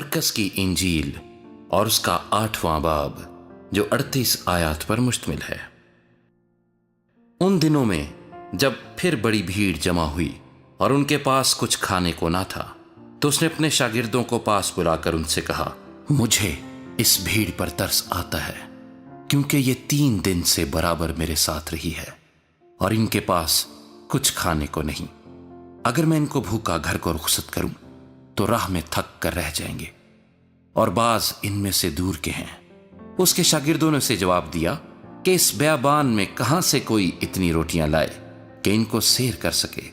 मरकज़ की इंजील और उसका 8वां बाब जो 38 आयात पर मुश्तमिल है। उन दिनों में जब फिर बड़ी भीड़ जमा हुई और उनके पास कुछ खाने को ना था, तो उसने अपने शागिर्दों को पास बुलाकर उनसे कहा, मुझे इस भीड़ पर तरस आता है, क्योंकि ये 3 दिन से बराबर मेरे साथ रही है और इनके पास कुछ खाने को नहीं। अगर मैं इनको भूखा घर को रुखसत करूं तो राह में थक कर रह जाएंगे, और बाज इनमें से दूर के हैं। उसके शागिर्दों ने उसे जवाब दिया कि इस बेयाबान में कहां से कोई इतनी रोटियां लाए कि इनको सैर कर सके।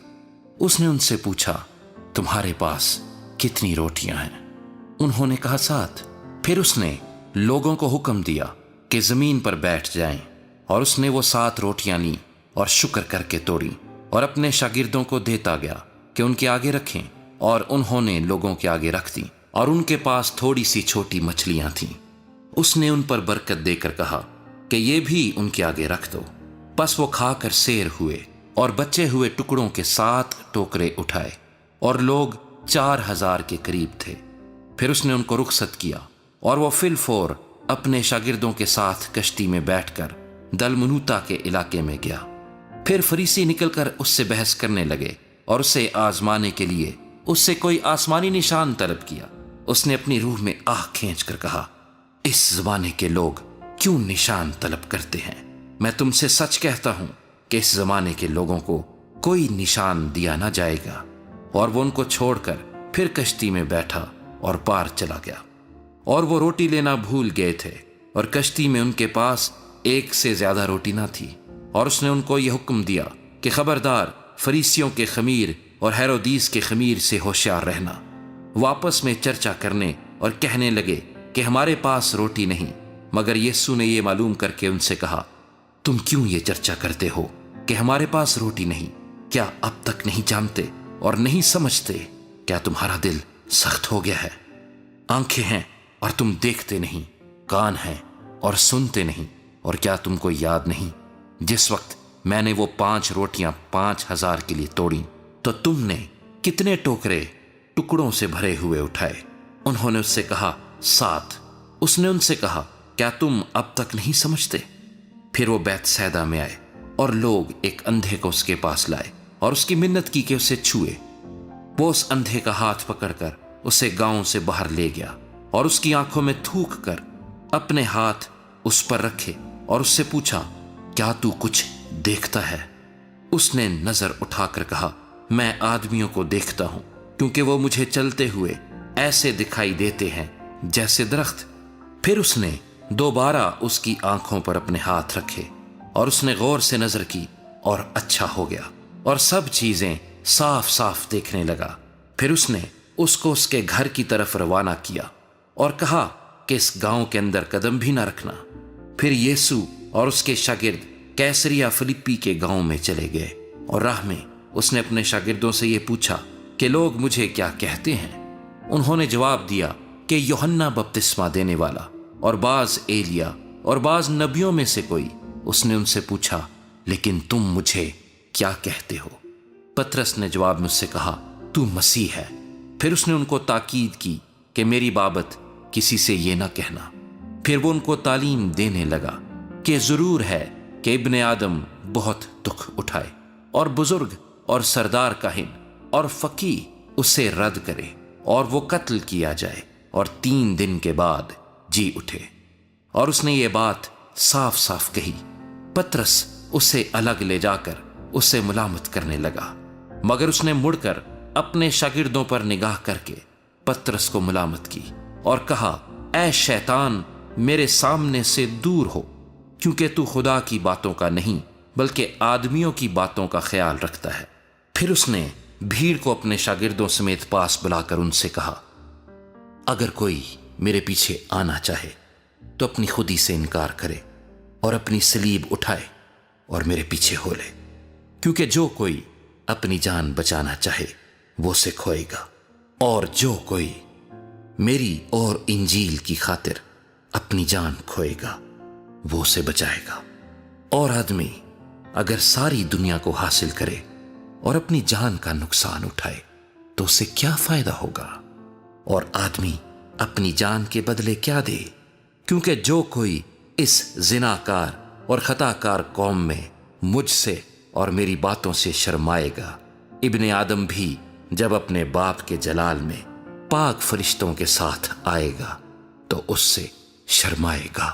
उसने उनसे पूछा, तुम्हारे पास कितनी रोटियां हैं? उन्होंने कहा 7। फिर उसने लोगों को हुक्म दिया कि जमीन पर बैठ जाएं, और उसने वो 7 रोटियां ली और शुक्र करके तोड़ी और अपने शागिर्दों को देता गया कि उनके आगे रखें, और उन्होंने लोगों के आगे रख दी, और उनके पास थोड़ी सी छोटी मछलियां थीं। उसने उन पर बरकत देकर कहा कि ये भी उनके आगे रख दो। बस वो खाकर सैर हुए और बचे हुए टुकड़ों के 7 टोकरे उठाए, और लोग 4000 के करीब थे। फिर उसने उनको रुखसत किया और वो फिलफोर अपने शागिर्दों के साथ कश्ती में बैठकर दलमनूता के इलाके में गया। फिर फरीसी निकलकर उससे बहस करने लगे और उसे आजमाने के लिए उससे कोई आसमानी निशान तलब किया। उसने अपनी रूह में आह खींचकर कहा, इस जमाने के लोग क्यों निशान तलब करते हैं? मैं तुमसे सच कहता हूं कि इस जमाने के लोगों को कोई निशान दिया ना जाएगा। और वो उनको छोड़कर फिर कश्ती में बैठा और पार चला गया। और वो रोटी लेना भूल गए थे, और कश्ती में उनके पास 1 से ज्यादा रोटी ना थी। और उसने उनको यह हुक्म दिया कि खबरदार, फरीसियों के खमीर और हेरोदीस के खमीर से होशियार रहना। वापस में चर्चा करने और कहने लगे कि हमारे पास रोटी नहीं। मगर यीशु ने यह मालूम करके उनसे कहा, तुम क्यों ये चर्चा करते हो कि हमारे पास रोटी नहीं? क्या अब तक नहीं जानते और नहीं समझते? क्या तुम्हारा दिल सख्त हो गया है? आंखें हैं और तुम देखते नहीं, कान हैं और सुनते नहीं। और क्या तुमको याद नहीं, जिस वक्त मैंने वो 5 रोटियां 5000 के लिए तोड़ी, तो तुमने कितने टोकरे टुकड़ों से भरे हुए उठाए? उन्होंने उससे कहा, 7। उसने उनसे कहा, क्या तुम अब तक नहीं समझते? फिर वो बैतसैदा में आए, और लोग एक अंधे को उसके पास लाए और उसकी मिन्नत की कि उसे छुए। वो उस अंधे का हाथ पकड़कर उसे गांव से बाहर ले गया, और उसकी आंखों में थूक कर अपने हाथ उस पर रखे और उससे पूछा, क्या तू कुछ देखता है? उसने नजर उठाकर कहा, मैं आदमियों को देखता हूं, क्योंकि वो मुझे चलते हुए ऐसे दिखाई देते हैं जैसे दरख्त। फिर उसने दोबारा उसकी आंखों पर अपने हाथ रखे, और उसने गौर से नजर की और अच्छा हो गया, और सब चीजें साफ साफ देखने लगा। फिर उसने उसको उसके घर की तरफ रवाना किया और कहा कि इस गांव के अंदर कदम भी ना रखना। फिर यीशु और उसके शागिर्द कैसरिया फिलिप्पी के गांव में चले गए, और राह में उसने अपने शागिर्दों से ये पूछा कि लोग मुझे क्या कहते हैं? उन्होंने जवाब दिया कि यूहन्ना बपतिस्मा देने वाला, और बाज एलिया, और बाज नबियों में से कोई। उसने उनसे पूछा, लेकिन तुम मुझे क्या कहते हो? पतरस ने जवाब में उससे कहा, तू मसीह है। फिर उसने उनको ताकीद की कि मेरी बाबत किसी से ये ना कहना। फिर वो उनको तालीम देने लगा कि जरूर है कि इब्ने आदम बहुत दुख उठाए, और बुजुर्ग और सरदार काहिन और फकीह उसे रद्द करे, और वो कत्ल किया जाए, और 3 दिन के बाद जी उठे। और उसने ये बात साफ साफ कही। पतरस उसे अलग ले जाकर उसे मुलामत करने लगा, मगर उसने मुड़कर अपने शागिर्दों पर निगाह करके पतरस को मुलामत की और कहा, ऐ शैतान, मेरे सामने से दूर हो, क्योंकि तू खुदा की बातों का नहीं बल्कि आदमियों की बातों का ख्याल रखता है। फिर उसने भीड़ को अपने शागिर्दों समेत पास बुलाकर उनसे कहा, अगर कोई मेरे पीछे आना चाहे तो अपनी खुदी से इनकार करे और अपनी सलीब उठाए और मेरे पीछे हो ले। क्योंकि जो कोई अपनी जान बचाना चाहे वो उसे खोएगा, और जो कोई मेरी और इंजील की खातिर अपनी जान खोएगा वो उसे बचाएगा। और आदमी अगर सारी दुनिया को हासिल करे और अपनी जान का नुकसान उठाए तो उसे क्या फायदा होगा? और आदमी اپنی جان کے بدلے کیا دے، کیونکہ جو کوئی اس زناکار اور خطا کار قوم میں مجھ سے اور میری باتوں سے شرمائے گا، ابن آدم بھی جب اپنے باپ کے جلال میں پاک فرشتوں کے ساتھ آئے گا تو اس سے شرمائے گا۔